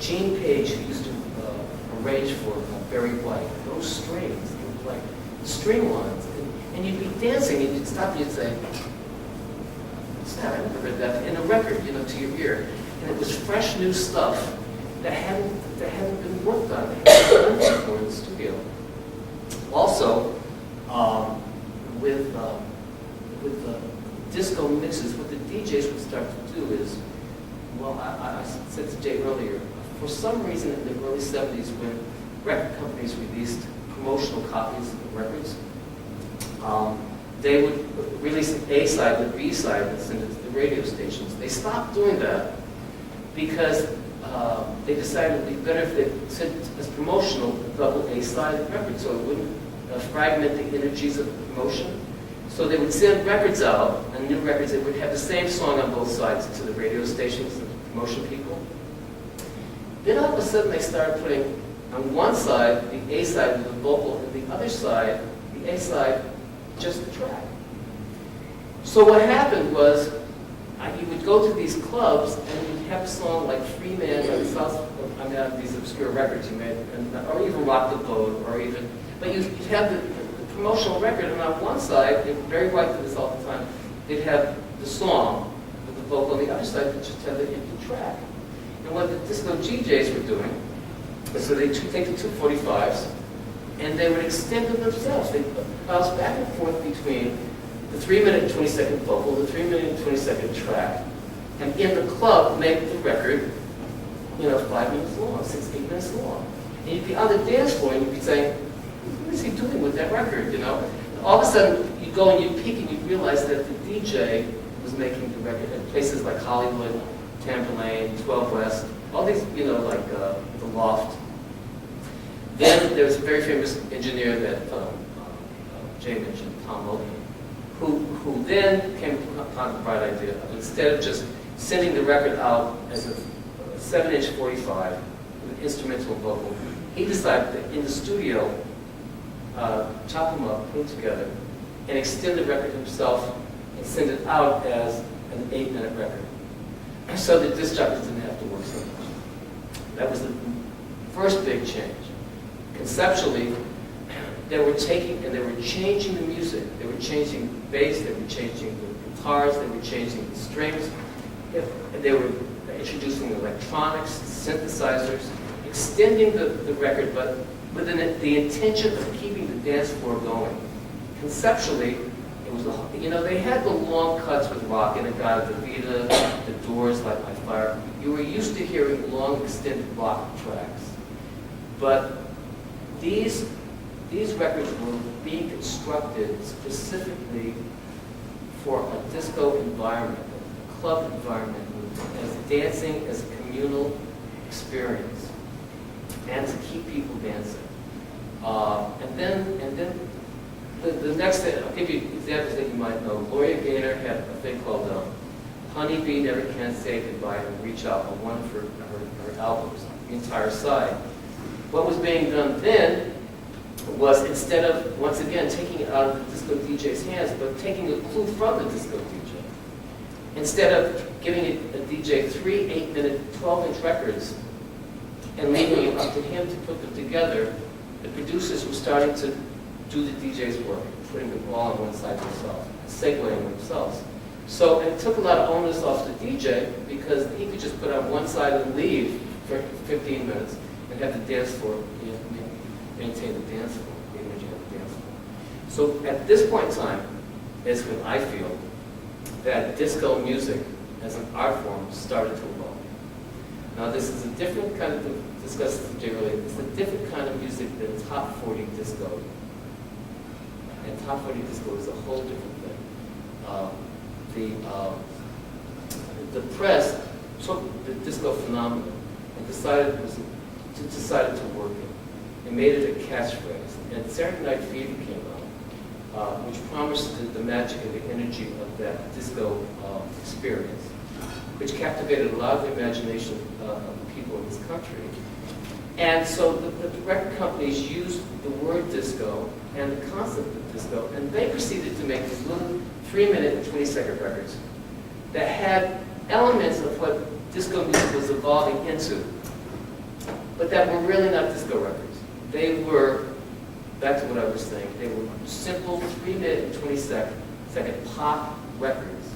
Gene Page used to arrange for Barry White. Those strings, they were like string lines. And you'd be dancing, and you'd stop and you'd say, what's that? I never heard that. In a record, you know, to your ear. And it was fresh new stuff that hadn't been worked on. They hadn't been done before in the studio. Also, with disco mixes, what the DJs would start to do is, well, I said to Jay earlier, for some reason in the early 70s when record companies released promotional copies of records, they would release an A side and a B side and send it to the radio stations. They stopped doing that because they decided it would be better if they sent as promotional a double A side record so it wouldn't fragment the energies of the promotion. So they would send records out, and new records, they would have the same song on both sides to the radio stations and the promotion people. Then all of a sudden they started putting on one side the A side with the vocal, and the other side, the A side, just the track. So what happened was, you would go to these clubs and you'd have a song like Free Man on these obscure records you made, or even Rock the Boat, or even, but you'd have the promotional record, and on one side, Barry White did this all the time, they'd have the song with the vocal, on the other side they'd just have the empty track. And what the disco DJs were doing is so they'd take the 245s, and they would extend them themselves. They'd bounce back and forth between the 3-minute and 20-second vocal, the 3-minute and 20-second track, and in the club make the record, 5 minutes long, 6, 8 minutes long. And you'd be on the dance floor and you'd be saying, what is he doing with that record, All of a sudden, you'd go and you'd peek and you'd realize that the DJ was making the record at places like Hollywood, Tamberlane, 12 West, all these, like the Loft. Then there was a very famous engineer that Jay mentioned, Tom Logan, who then came upon the bright idea of instead of just sending the record out as a 7-inch 45 with instrumental vocal, he decided that in the studio, chop them up, put them together, and extend the record himself and send it out as an 8-minute record. So the disc jockeys didn't have to work so much. That was the first big change. Conceptually, they were taking and they were changing the music. They were changing the bass, they were changing the guitars, they were changing the strings. And they were introducing electronics, synthesizers, extending the record, but with the intention of keeping the dance floor going. Conceptually, it was they had the long cuts with rock in the Vita, the Doors, Light My Fire. You were used to hearing long, extended rock tracks. But these records were being constructed specifically for a disco environment, a club environment, as dancing as a communal experience, and to keep people dancing. And then the next thing, I'll give you examples that you might know. Gloria Gaynor had a thing called Honeybee Never Can Say Goodbye and Reach Out on one of her albums, the entire side. What was being done then was, instead of, once again, taking it out of the disco DJ's hands, but taking a clue from the disco DJ. Instead of giving a DJ 3 8-minute, 12-inch records and leaving it up to him to put them together, the producers were starting to do the DJ's work, putting the ball on one side themselves, segueing themselves. So it took a lot of onus off the DJ because he could just put on one side and leave for 15 minutes and have the dance floor, maintain the dance floor, the energy of the dance floor. So at this point in time is when I feel that disco music as an art form started to evolve. Now this is a different kind of, discussed this earlier, it's a different kind of music than top 40 disco. And top 40 disco is a whole different thing. The press took the disco phenomenon and decided to work it. They made it a catchphrase. And Saturday Night Fever came out, which promised the magic and the energy of that disco experience, which captivated a lot of the imagination of the people in this country. And so the record companies used the word disco and the concept of disco, and they proceeded to make these little 3-minute and 20-second records that had elements of what disco music was evolving into. but that were really not disco records. They were, back to what I was saying, they were simple 3-minute and 20-second pop records